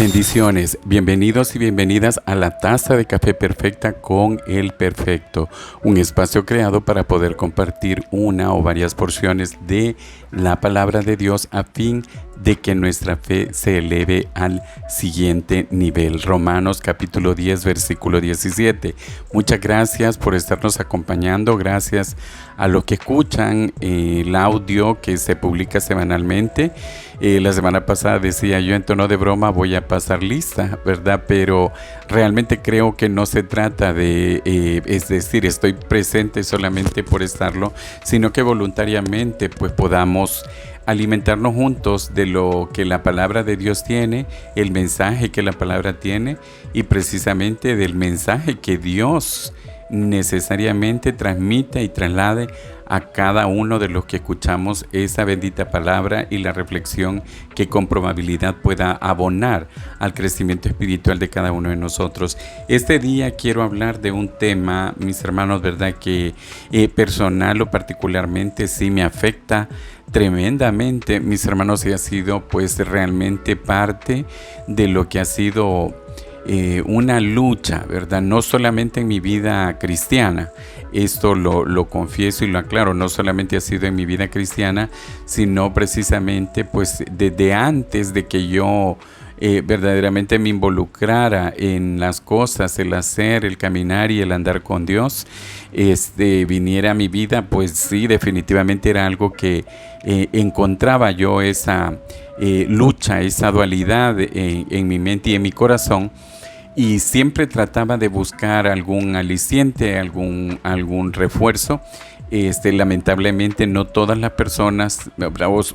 Bendiciones, bienvenidos y bienvenidas a la Taza de Café Perfecta con el Perfecto, un espacio creado para poder compartir una o varias porciones de la palabra de Dios a fin de que nuestra fe se eleve al siguiente nivel. Romanos capítulo 10, versículo 17. Muchas gracias por estarnos acompañando, gracias a los que escuchan el audio que se publica semanalmente. La semana pasada decía yo en tono de broma, voy a pasar lista, ¿verdad? Pero realmente creo que no se trata de, es decir, estoy presente solamente por estarlo, sino que voluntariamente pues podamos alimentarnos juntos de lo que la palabra de Dios tiene, el mensaje que la palabra tiene y precisamente del mensaje que Dios necesariamente transmite y traslade a cada uno de los que escuchamos esa bendita palabra y la reflexión que con probabilidad pueda abonar al crecimiento espiritual de cada uno de nosotros. Este día quiero hablar de un tema, mis hermanos, verdad que personal o particularmente sí me afecta tremendamente, mis hermanos, y ha sido pues realmente parte de lo que ha sido una lucha, ¿verdad? No solamente en mi vida cristiana, esto lo confieso y lo aclaro, no solamente ha sido en mi vida cristiana, sino precisamente pues desde antes de que yo verdaderamente me involucrara en las cosas, el hacer, el caminar y el andar con Dios, viniera a mi vida, pues sí, definitivamente era algo que encontraba yo esa lucha, esa dualidad en mi mente y en mi corazón. Y siempre trataba de buscar algún aliciente, algún refuerzo. Lamentablemente no todas las personas,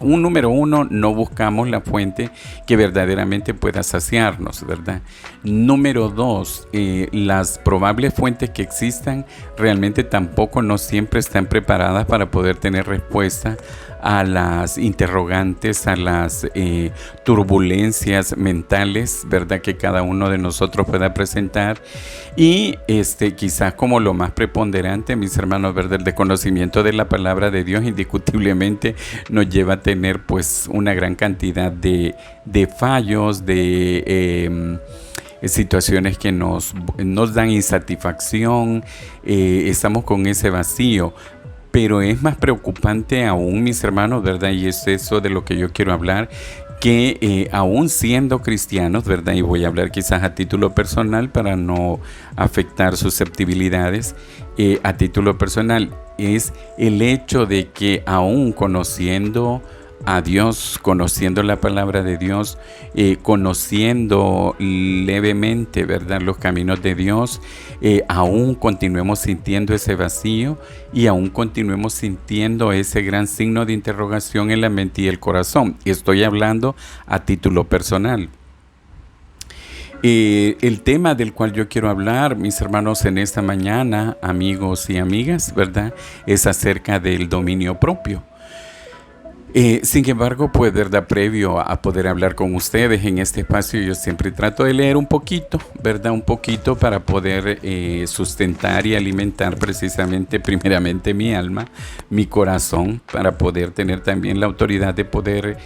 número uno, no buscamos la fuente que verdaderamente pueda saciarnos, ¿verdad? Número dos, las probables fuentes que existan realmente tampoco no siempre están preparadas para poder tener respuesta a las interrogantes, a las turbulencias mentales, ¿verdad? Que cada uno de nosotros pueda presentar. Y quizás como lo más preponderante, mis hermanos, ¿verdad? El desconocimiento de la palabra de Dios indiscutiblemente nos lleva a tener pues una gran cantidad de fallos, de situaciones que nos dan insatisfacción, estamos con ese vacío. Pero es más preocupante aún, mis hermanos, ¿verdad? Y es eso de lo que yo quiero hablar, que aún siendo cristianos, ¿verdad? Y voy a hablar quizás a título personal para no afectar susceptibilidades, a título personal, es el hecho de que aún conociendo a Dios, conociendo la palabra de Dios, conociendo levemente, ¿verdad?, los caminos de Dios, aún continuemos sintiendo ese vacío y aún continuemos sintiendo ese gran signo de interrogación en la mente y el corazón. Y estoy hablando a título personal. El tema del cual yo quiero hablar, mis hermanos, en esta mañana, amigos y amigas, ¿verdad?, es acerca del dominio propio. Sin embargo, pues, ¿verdad? Previo a poder hablar con ustedes en este espacio, yo siempre trato de leer un poquito, ¿verdad? Un poquito para poder sustentar y alimentar precisamente, primeramente, mi alma, mi corazón, para poder tener también la autoridad de poder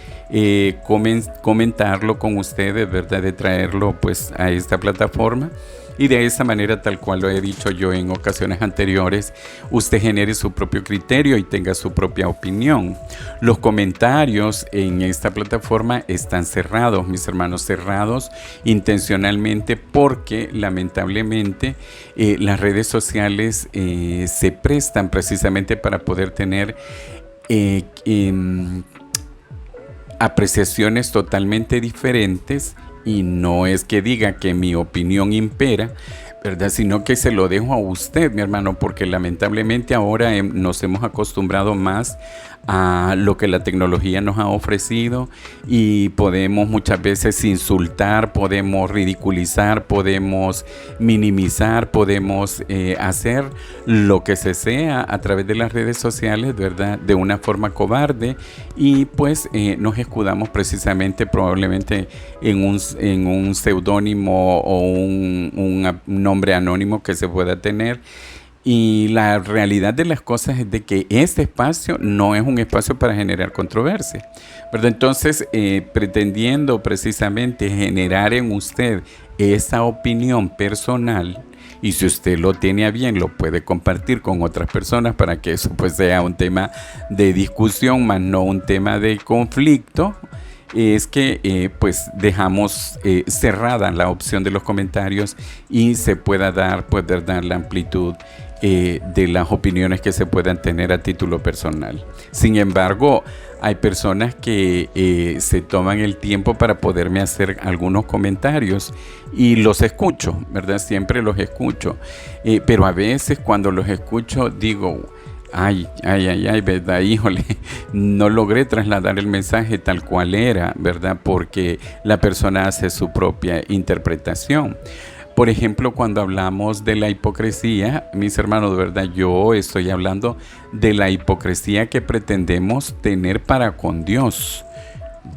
comentarlo con ustedes, ¿verdad? De traerlo, pues, a esta plataforma. Y de esa manera, tal cual lo he dicho yo en ocasiones anteriores, usted genere su propio criterio y tenga su propia opinión. Los comentarios en esta plataforma están cerrados, mis hermanos, cerrados intencionalmente porque lamentablemente las redes sociales se prestan precisamente para poder tener apreciaciones totalmente diferentes. Y no es que diga que mi opinión impera, ¿verdad? Sino que se lo dejo a usted, mi hermano, porque lamentablemente ahora nos hemos acostumbrado más a lo que la tecnología nos ha ofrecido y podemos muchas veces insultar, podemos ridiculizar, podemos minimizar, podemos hacer lo que se sea a través de las redes sociales, ¿verdad? De una forma cobarde y pues nos escudamos precisamente probablemente en un seudónimo o un nombre anónimo que se pueda tener. Y la realidad de las cosas es de que este espacio no es un espacio para generar controversia, ¿verdad? Entonces, pretendiendo precisamente generar en usted esa opinión personal, y si usted lo tiene a bien, lo puede compartir con otras personas para que eso pues sea un tema de discusión, más no un tema de conflicto, es que pues dejamos cerrada la opción de los comentarios y se pueda poder dar la amplitud de las opiniones que se puedan tener a título personal. Sin embargo, hay personas que se toman el tiempo para poderme hacer algunos comentarios y los escucho, ¿verdad? Siempre los escucho. Pero a veces cuando los escucho digo, ay, ¿verdad? Híjole, no logré trasladar el mensaje tal cual era, ¿verdad? Porque la persona hace su propia interpretación. Por ejemplo, cuando hablamos de la hipocresía, mis hermanos, de verdad, yo estoy hablando de la hipocresía que pretendemos tener para con Dios.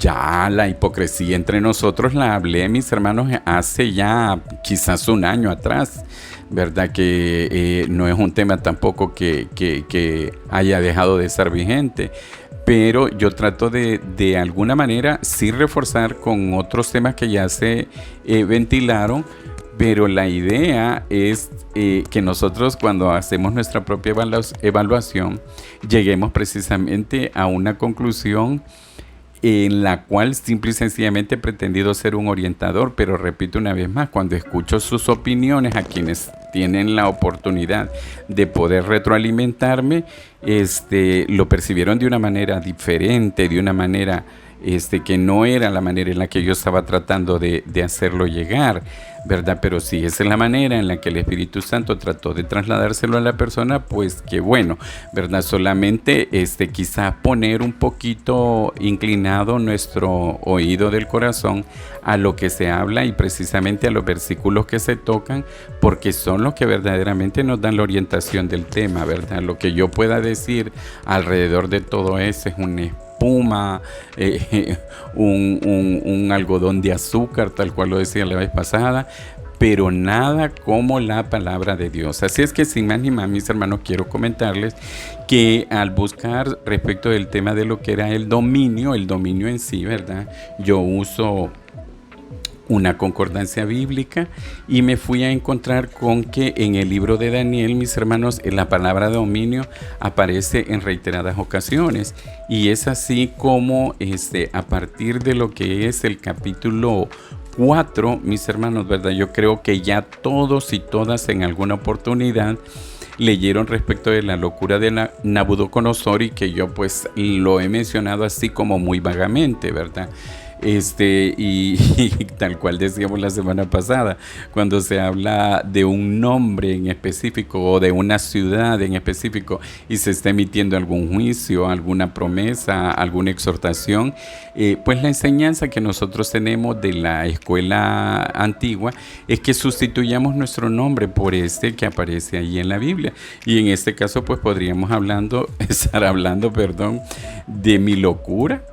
Ya la hipocresía entre nosotros la hablé, mis hermanos, hace ya quizás un año atrás, ¿verdad? Que no es un tema tampoco que haya dejado de ser vigente. Pero yo trato de alguna manera sí reforzar con otros temas que ya se ventilaron. Pero la idea es que nosotros cuando hacemos nuestra propia evaluación lleguemos precisamente a una conclusión en la cual simple y sencillamente he pretendido ser un orientador, pero repito una vez más, cuando escucho sus opiniones a quienes tienen la oportunidad de poder retroalimentarme, lo percibieron de una manera diferente, de una manera que no era la manera en la que yo estaba tratando de hacerlo llegar, ¿verdad? Pero si esa es la manera en la que el Espíritu Santo trató de trasladárselo a la persona, pues qué bueno, ¿verdad? Solamente quizás poner un poquito inclinado nuestro oído del corazón a lo que se habla y precisamente a los versículos que se tocan, porque son los que verdaderamente nos dan la orientación del tema, ¿verdad? Lo que yo pueda decir alrededor de todo eso es un espuma, un algodón de azúcar, tal cual lo decía la vez pasada, pero nada como la palabra de Dios. Así es que sin más ni más, mis hermanos, quiero comentarles que al buscar respecto del tema de lo que era el dominio en sí, ¿verdad? Yo uso una concordancia bíblica y me fui a encontrar con que en el libro de Daniel, mis hermanos, la palabra dominio aparece en reiteradas ocasiones, y es así como a partir de lo que es el capítulo 4, mis hermanos, ¿verdad? Yo creo que ya todos y todas en alguna oportunidad leyeron respecto de la locura de Nabucodonosor, y que yo pues lo he mencionado así como muy vagamente, ¿verdad? Y tal cual decíamos la semana pasada, cuando se habla de un nombre en específico o de una ciudad en específico y se está emitiendo algún juicio, alguna promesa, alguna exhortación, pues la enseñanza que nosotros tenemos de la escuela antigua es que sustituyamos nuestro nombre por que aparece ahí en la Biblia. Y en este caso pues podríamos estar hablando de mi locura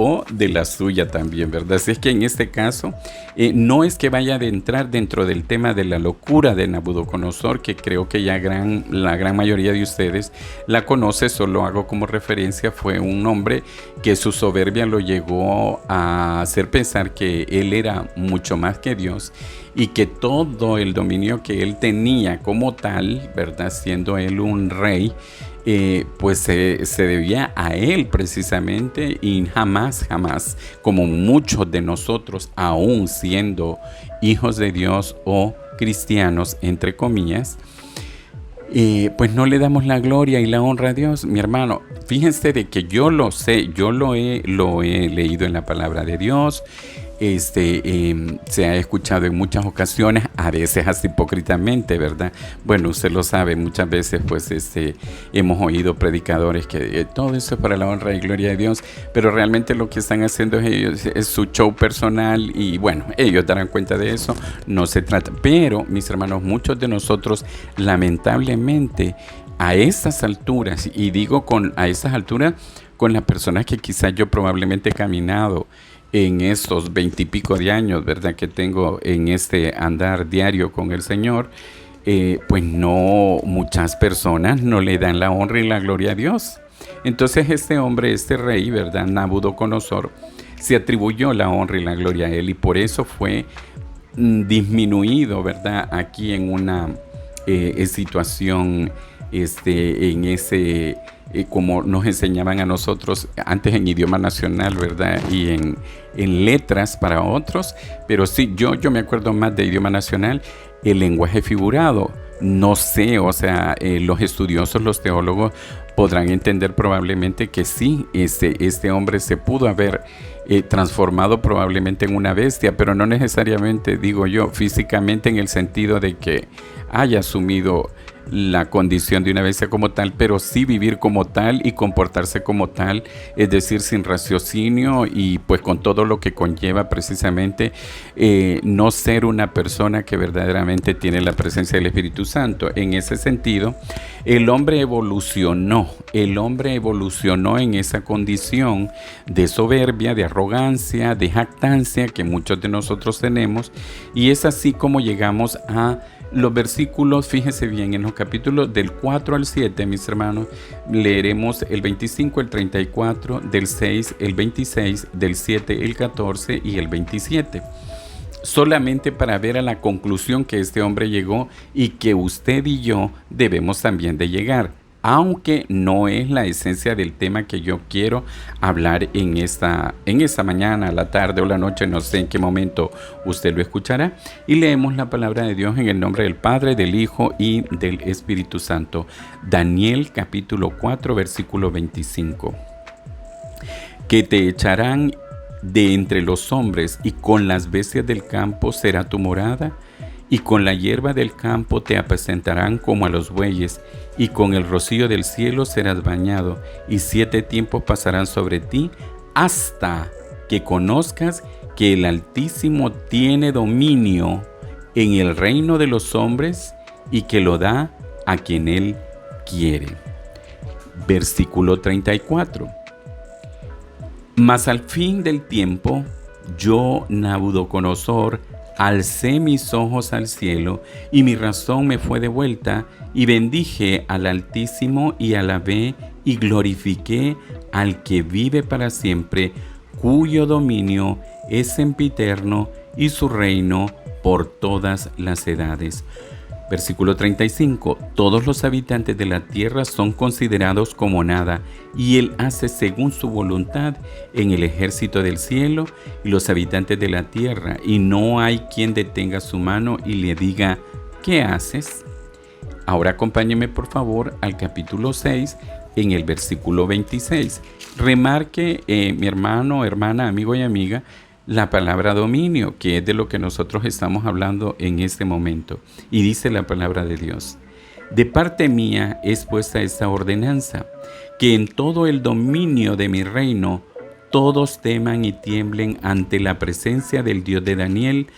o de la suya también, ¿verdad? Así es que en este caso no es que vaya a entrar dentro del tema de la locura de Nabucodonosor, que creo que ya la gran mayoría de ustedes la conoce. Solo hago como referencia, fue un hombre que su soberbia lo llegó a hacer pensar que él era mucho más que Dios, y que todo el dominio que él tenía como tal, ¿verdad? Siendo él un rey, pues se debía a él precisamente, y jamás, como muchos de nosotros, aún siendo hijos de Dios o cristianos, entre comillas, pues no le damos la gloria y la honra a Dios, mi hermano. Fíjense de que yo lo sé, yo lo he leído en la palabra de Dios. Se ha escuchado en muchas ocasiones, a veces así hipócritamente, ¿verdad? Bueno, usted lo sabe, muchas veces pues hemos oído predicadores que todo eso es para la honra y gloria de Dios, pero realmente lo que están haciendo es su show personal, y bueno, ellos darán cuenta de eso, no se trata. Pero, mis hermanos, muchos de nosotros lamentablemente a estas alturas, y digo a estas alturas con las personas que quizás yo probablemente he caminado en estos 20 y pico de años, ¿verdad?, que tengo en este andar diario con el Señor, pues no, muchas personas no le dan la honra y la gloria a Dios. Entonces este hombre, este rey, ¿verdad? Nabucodonosor, se atribuyó la honra y la gloria a él y por eso fue disminuido, ¿verdad? Aquí en una situación, en ese, como nos enseñaban a nosotros antes en idioma nacional, ¿verdad? Y en letras para otros, pero sí, yo me acuerdo más de idioma nacional, el lenguaje figurado. No sé, o sea, los estudiosos, los teólogos podrán entender probablemente que sí, este hombre se pudo haber transformado probablemente en una bestia, pero no necesariamente, digo yo, físicamente en el sentido de que haya asumido la condición de una bestia como tal, pero sí vivir como tal y comportarse como tal, es decir, sin raciocinio y pues con todo lo que conlleva precisamente no ser una persona que verdaderamente tiene la presencia del Espíritu Santo. En ese sentido, el hombre evolucionó en esa condición de soberbia, de arrogancia, de jactancia que muchos de nosotros tenemos, y es así como llegamos a los versículos. Fíjese bien, en los capítulos del 4 al 7, mis hermanos, leeremos el 25, el 34, del 6, el 26, del 7, el 14 y el 27. Solamente para ver a la conclusión que este hombre llegó y que usted y yo debemos también de llegar. Aunque no es la esencia del tema que yo quiero hablar en esta mañana, la tarde o la noche, no sé en qué momento usted lo escuchará. Y leemos la palabra de Dios en el nombre del Padre, del Hijo y del Espíritu Santo. Daniel capítulo 4, versículo 25. Que te echarán de entre los hombres y con las bestias del campo será tu morada. Y con la hierba del campo te apacentarán como a los bueyes, y con el rocío del cielo serás bañado, y 7 tiempos pasarán sobre ti, hasta que conozcas que el Altísimo tiene dominio en el reino de los hombres, y que lo da a quien Él quiere. Versículo 34. Mas al fin del tiempo, yo, Nabucodonosor, alcé mis ojos al cielo, y mi razón me fue devuelta, y bendije al Altísimo, y alabé y glorifiqué al que vive para siempre, cuyo dominio es sempiterno, y su reino por todas las edades. Versículo 35. Todos los habitantes de la tierra son considerados como nada, y Él hace según su voluntad en el ejército del cielo y los habitantes de la tierra, y no hay quien detenga su mano y le diga, ¿qué haces? Ahora acompáñeme por favor al capítulo 6 en el versículo 26. Remarque, mi hermano, hermana, amigo y amiga, la palabra dominio, que es de lo que nosotros estamos hablando en este momento. Y dice la palabra de Dios: de parte mía es puesta esta ordenanza, que en todo el dominio de mi reino todos teman y tiemblen ante la presencia del Dios de Daniel,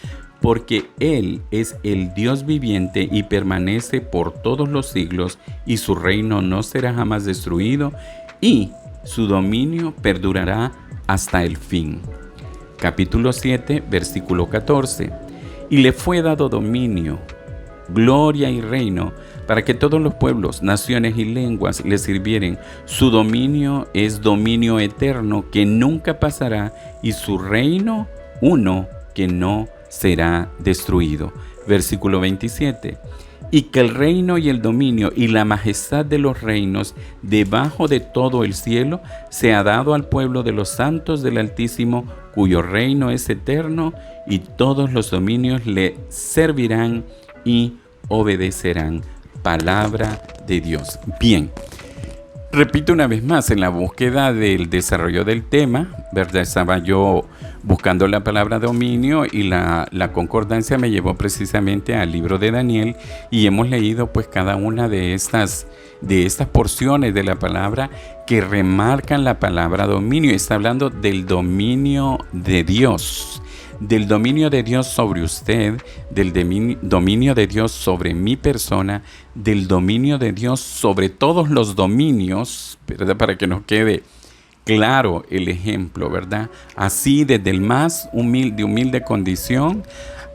porque Él es el Dios viviente y permanece por todos los siglos, y su reino no será jamás destruido, y su dominio perdurará hasta el fin. Capítulo 7, versículo 14. Y le fue dado dominio, gloria y reino, para que todos los pueblos, naciones y lenguas le sirvieren. Su dominio es dominio eterno que nunca pasará, y su reino uno que no será destruido. Versículo 27. Y que el reino y el dominio y la majestad de los reinos debajo de todo el cielo se ha dado al pueblo de los santos del Altísimo, cuyo reino es eterno, y todos los dominios le servirán y obedecerán. Palabra de Dios. Bien, repito una vez más, en la búsqueda del desarrollo del tema, ¿verdad? Estaba yo buscando la palabra dominio, y la concordancia me llevó precisamente al libro de Daniel, y hemos leído pues cada una de estas porciones de la palabra que remarcan la palabra dominio. Está hablando del dominio de Dios. Del dominio de Dios sobre usted, del dominio de Dios sobre mi persona, del dominio de Dios sobre todos los dominios, ¿verdad? Para que nos quede claro el ejemplo, ¿verdad? Así desde el más humilde condición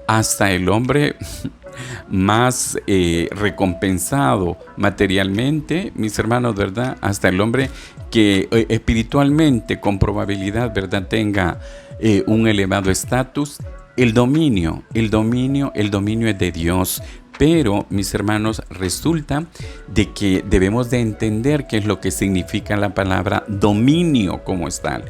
hasta el hombre más recompensado materialmente, mis hermanos, ¿verdad? Hasta el hombre que espiritualmente con probabilidad, ¿verdad?, tenga un elevado estatus. El dominio es de Dios. Pero, mis hermanos, resulta de que debemos de entender qué es lo que significa la palabra dominio como tal.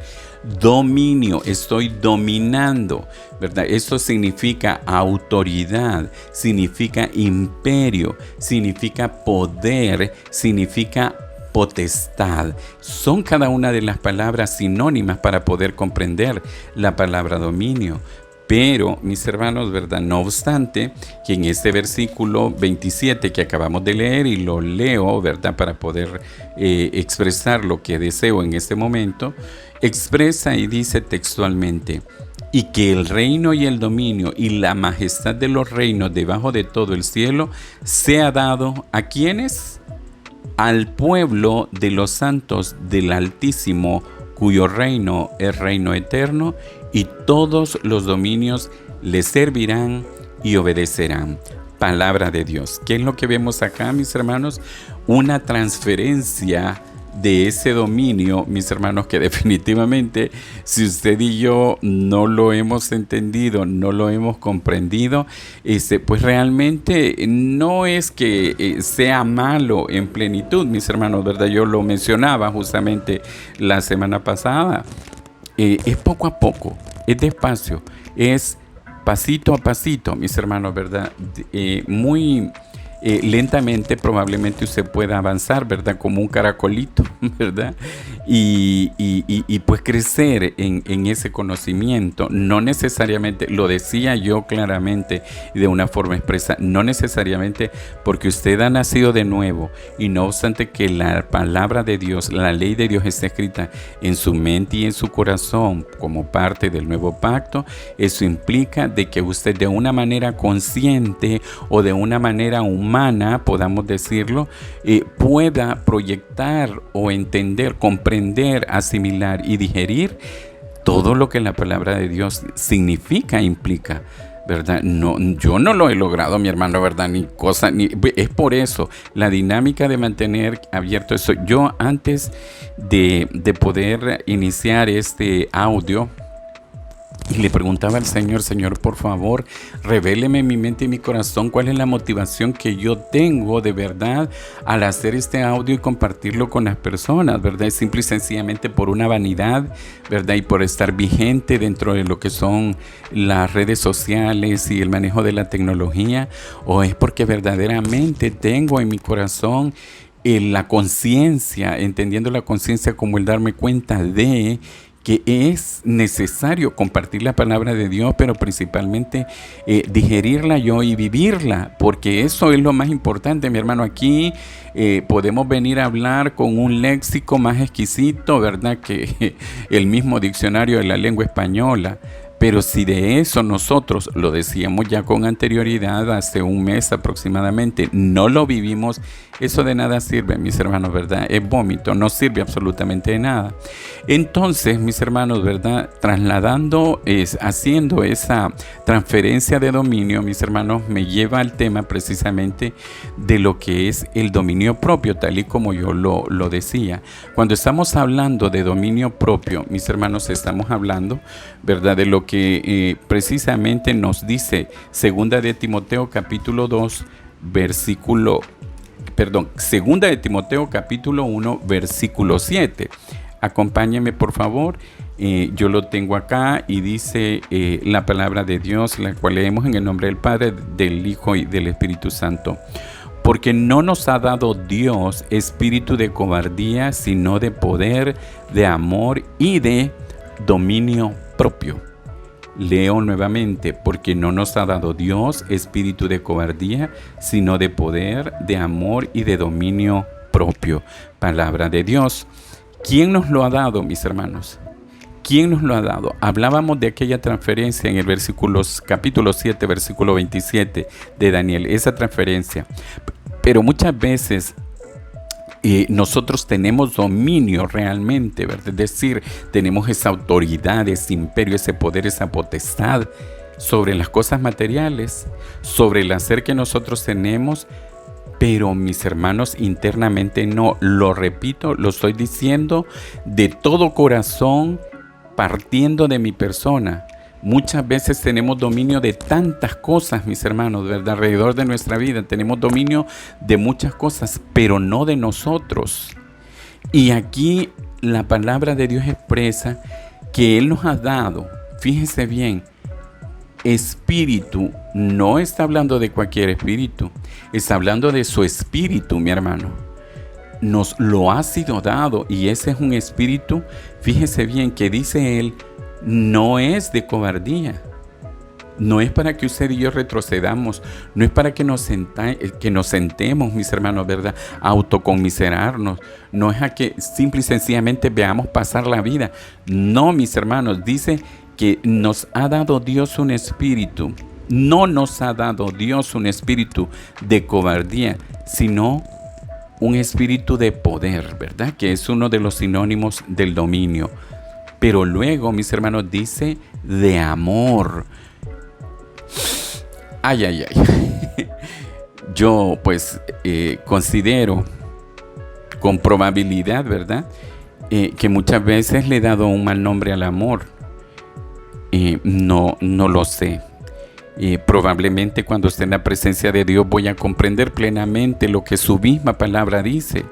Dominio, estoy dominando, ¿verdad? Esto significa autoridad, significa imperio, significa poder, significa potestad. Son cada una de las palabras sinónimas para poder comprender la palabra dominio. Pero, mis hermanos, ¿verdad? No obstante, que en este versículo 27 que acabamos de leer, y lo leo, ¿verdad?, para poder expresar lo que deseo en este momento, expresa y dice textualmente: y que el reino y el dominio y la majestad de los reinos debajo de todo el cielo sea dado ¿a quiénes? Al pueblo de los santos del Altísimo, cuyo reino es reino eterno, y todos los dominios le servirán y obedecerán. Palabra de Dios. ¿Qué es lo que vemos acá, mis hermanos? Una transferencia de ese dominio, mis hermanos, que definitivamente, si usted y yo no lo hemos entendido, no lo hemos comprendido, pues realmente no es que sea malo en plenitud, mis hermanos, ¿verdad? Yo lo mencionaba justamente la semana pasada. Es poco a poco, es despacio, es pasito a pasito, mis hermanos, ¿verdad? Muy lentamente probablemente usted pueda avanzar, ¿verdad? Como un caracolito, ¿verdad? Y pues crecer en ese conocimiento. No necesariamente, lo decía yo claramente y de una forma expresa, no necesariamente porque usted ha nacido de nuevo, y no obstante que la palabra de Dios, la ley de Dios está escrita en su mente y en su corazón como parte del nuevo pacto, eso implica de que usted de una manera consciente o de una manera humana, podamos decirlo, pueda proyectar o entender, comprender, asimilar y digerir todo lo que la palabra de Dios significa, implica, ¿verdad? No, yo no lo he logrado, mi hermano, ¿verdad? Es por eso la dinámica de mantener abierto eso. Yo, antes de poder iniciar este audio, y le preguntaba al Señor: Señor, por favor, revéleme en mi mente y mi corazón cuál es la motivación que yo tengo de verdad al hacer este audio y compartirlo con las personas, ¿verdad? Es simple y sencillamente por una vanidad, ¿verdad? Y por estar vigente dentro de lo que son las redes sociales y el manejo de la tecnología, o es porque verdaderamente tengo en mi corazón la conciencia, entendiendo la conciencia como el darme cuenta de que es necesario compartir la palabra de Dios, pero principalmente digerirla yo y vivirla, porque eso es lo más importante, mi hermano. Aquí podemos venir a hablar con un léxico más exquisito, ¿verdad?, que el mismo diccionario de la lengua española. Pero si de eso nosotros, lo decíamos ya con anterioridad, hace un mes aproximadamente, no lo vivimos, eso de nada sirve, mis hermanos, ¿verdad? Es vómito, no sirve absolutamente de nada. Entonces, mis hermanos, ¿verdad?, haciendo esa transferencia de dominio, mis hermanos, me lleva al tema precisamente de lo que es el dominio propio, tal y como yo lo decía. Cuando estamos hablando de dominio propio, mis hermanos, estamos hablando, ¿verdad?, de lo que precisamente nos dice Segunda de Timoteo capítulo 1, versículo 7. Acompáñenme, por favor. Yo lo tengo acá y dice la palabra de Dios, la cual leemos en el nombre del Padre, del Hijo y del Espíritu Santo. Porque no nos ha dado Dios espíritu de cobardía, sino de poder, de amor y de dominio propio. Leo nuevamente: porque no nos ha dado Dios espíritu de cobardía, sino de poder, de amor y de dominio propio. Palabra de Dios. ¿Quién nos lo ha dado, mis hermanos? ¿Quién nos lo ha dado? Hablábamos de aquella transferencia en el capítulo 7, versículo 27 de Daniel, esa transferencia. Pero muchas veces nosotros tenemos dominio realmente, ¿verdad? Es decir, tenemos esa autoridad, ese imperio, ese poder, esa potestad sobre las cosas materiales, sobre el hacer que nosotros tenemos, pero mis hermanos, internamente no. Lo repito, lo estoy diciendo de todo corazón, partiendo de mi persona. Muchas veces tenemos dominio de tantas cosas, mis hermanos, ¿verdad? Alrededor de nuestra vida tenemos dominio de muchas cosas, pero no de nosotros. Y aquí la palabra de Dios expresa que Él nos ha dado, fíjese bien, espíritu. No está hablando de cualquier espíritu, está hablando de su espíritu, mi hermano. Nos lo ha sido dado, y ese es un espíritu, fíjese bien, que dice Él, no es de cobardía. No es para que usted y yo retrocedamos, no es para que nos sentemos, mis hermanos, ¿verdad? A autoconmiserarnos, no es a que simple y sencillamente veamos pasar la vida. No, mis hermanos, dice que nos ha dado Dios un espíritu. No nos ha dado Dios un espíritu de cobardía, sino un espíritu de poder, ¿verdad? Que es uno de los sinónimos del dominio. Pero luego, mis hermanos, dice de amor. Ay, ay, ay. Yo pues considero con probabilidad, ¿verdad? Que muchas veces le he dado un mal nombre al amor. No lo sé. Probablemente cuando esté en la presencia de Dios voy a comprender plenamente lo que su misma palabra dice.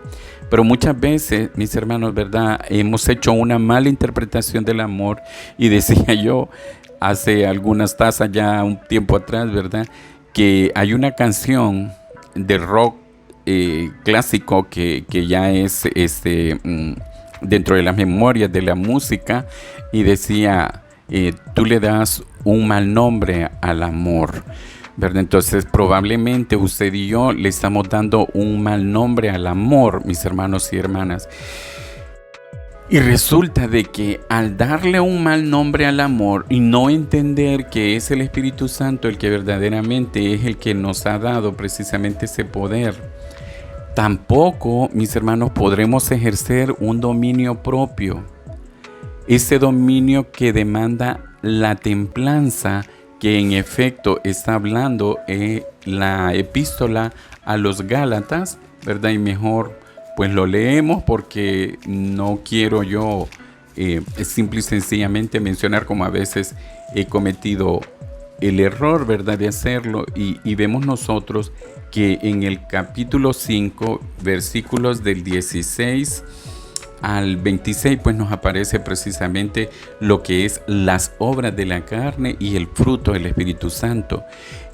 Pero muchas veces, mis hermanos, ¿verdad? Hemos hecho una mala interpretación del amor. Y decía yo hace algunas tazas ya un tiempo atrás, ¿verdad? Que hay una canción de rock clásico que ya es dentro de las memorias de la música, y decía, tú le das un mal nombre al amor, ¿verdad? Entonces probablemente usted y yo le estamos dando un mal nombre al amor, mis hermanos y hermanas. Y resulta de que al darle un mal nombre al amor y no entender que es el Espíritu Santo el que verdaderamente es el que nos ha dado precisamente ese poder, tampoco, mis hermanos, podremos ejercer un dominio propio. Ese dominio que demanda la templanza, que en efecto está hablando la epístola a los Gálatas, ¿verdad? Y mejor pues lo leemos porque no quiero yo simple y sencillamente mencionar como a veces he cometido el error, ¿verdad?, de hacerlo. Y vemos nosotros que en el capítulo 5, versículos del 16 al 26, pues nos aparece precisamente lo que es las obras de la carne y el fruto del Espíritu Santo.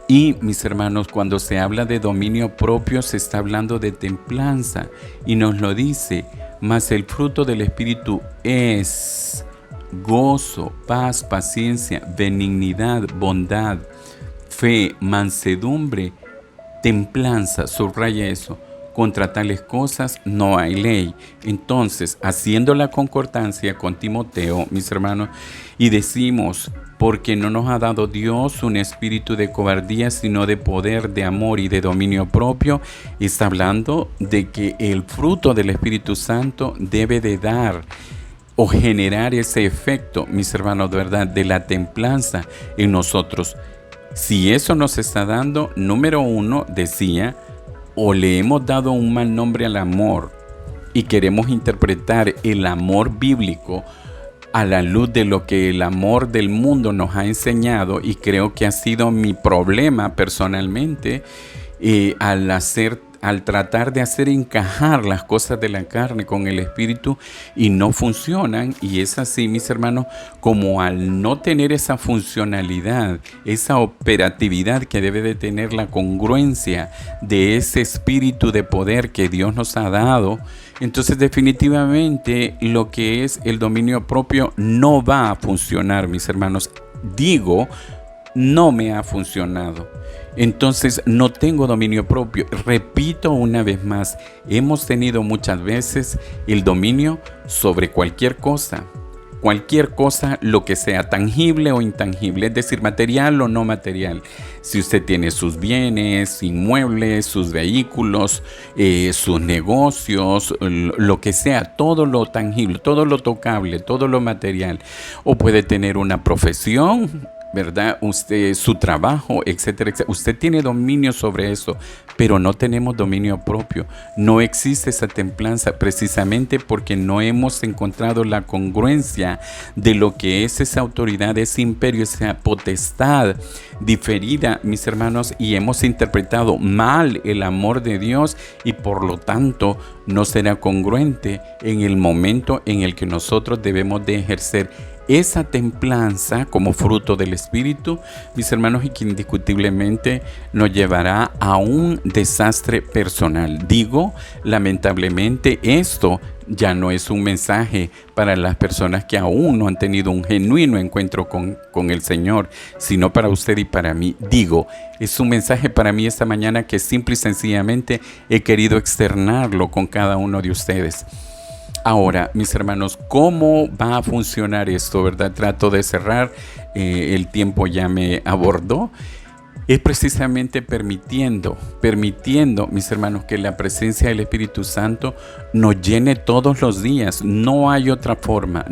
Y mis hermanos, cuando se habla de dominio propio, se está hablando de templanza, y nos lo dice, mas el fruto del Espíritu es gozo, paz, paciencia, benignidad, bondad, fe, mansedumbre, templanza. Subraya eso. Contra tales cosas no hay ley. Entonces, haciendo la concordancia con Timoteo, mis hermanos, y decimos, porque no nos ha dado Dios un espíritu de cobardía, sino de poder, de amor y de dominio propio, está hablando de que el fruto del Espíritu Santo debe de dar o generar ese efecto, mis hermanos, de verdad, de la templanza en nosotros. Si eso nos está dando, número uno, decía, o le hemos dado un mal nombre al amor y queremos interpretar el amor bíblico a la luz de lo que el amor del mundo nos ha enseñado, y creo que ha sido mi problema personalmente al tratar de hacer encajar las cosas de la carne con el espíritu, y no funcionan. Y es así, mis hermanos, como al no tener esa funcionalidad, esa operatividad que debe de tener la congruencia de ese espíritu de poder que Dios nos ha dado, entonces definitivamente lo que es el dominio propio no va a funcionar, mis hermanos. Digo, no me ha funcionado. Entonces no tengo dominio propio. Repito una vez más, hemos tenido muchas veces el dominio sobre cualquier cosa, lo que sea, tangible o intangible, es decir, material o no material. Si usted tiene sus bienes, inmuebles, sus vehículos, sus negocios, lo que sea, todo lo tangible, todo lo tocable, todo lo material. O puede tener una profesión, ¿verdad? Usted, su trabajo, etcétera, etcétera. Usted tiene dominio sobre eso, pero no tenemos dominio propio. No existe esa templanza precisamente porque no hemos encontrado la congruencia de lo que es esa autoridad, ese imperio, esa potestad diferida, mis hermanos, y hemos interpretado mal el amor de Dios y por lo tanto no será congruente en el momento en el que nosotros debemos de ejercer esa templanza como fruto del Espíritu, mis hermanos, y que indiscutiblemente nos llevará a un desastre personal. Digo, lamentablemente, esto ya no es un mensaje para las personas que aún no han tenido un genuino encuentro con el Señor, sino para usted y para mí. Digo, es un mensaje para mí esta mañana que simple y sencillamente he querido externarlo con cada uno de ustedes. Ahora, mis hermanos, ¿cómo va a funcionar esto, verdad? Trato de cerrar, el tiempo ya me abordó. Es precisamente permitiendo, mis hermanos, que la presencia del Espíritu Santo nos llene todos los días. No hay otra forma,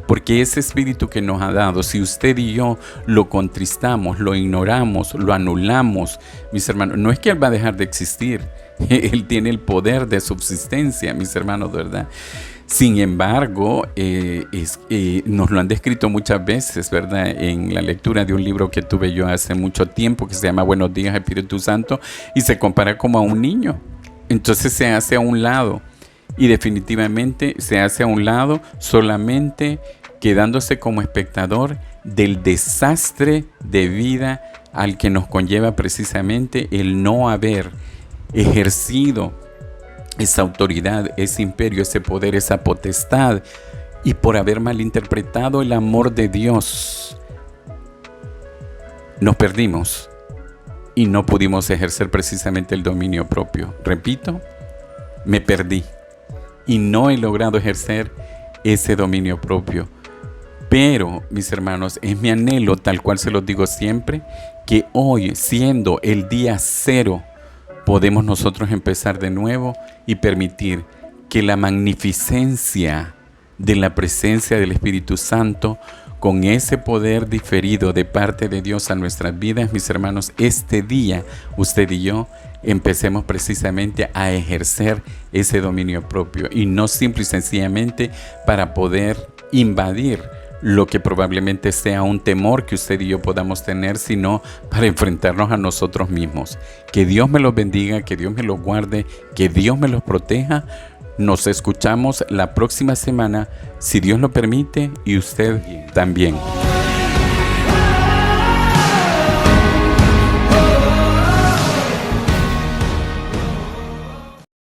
porque ese Espíritu que nos ha dado, si usted y yo lo contristamos, lo ignoramos, lo anulamos, mis hermanos, no es que Él va a dejar de existir. Él tiene el poder de subsistencia, mis hermanos, ¿verdad? Sin embargo, nos lo han descrito muchas veces, ¿verdad? En la lectura de un libro que tuve yo hace mucho tiempo que se llama Buenos días, Espíritu Santo, y se compara como a un niño. Entonces se hace a un lado, y definitivamente se hace a un lado solamente quedándose como espectador del desastre de vida al que nos conlleva precisamente el no haber ejercido esa autoridad, ese imperio, ese poder, esa potestad, y por haber malinterpretado el amor de Dios, nos perdimos y no pudimos ejercer precisamente el dominio propio. Repito, me perdí y no he logrado ejercer ese dominio propio. Pero, mis hermanos, es mi anhelo, tal cual se los digo siempre, que hoy, siendo el día cero, podemos nosotros empezar de nuevo y permitir que la magnificencia de la presencia del Espíritu Santo, con ese poder diferido de parte de Dios a nuestras vidas, mis hermanos, este día, usted y yo, empecemos precisamente a ejercer ese dominio propio y no simple y sencillamente para poder invadir lo que probablemente sea un temor que usted y yo podamos tener, sino para enfrentarnos a nosotros mismos. Que Dios me los bendiga, que Dios me los guarde, que Dios me los proteja. Nos escuchamos la próxima semana, si Dios lo permite, y usted también.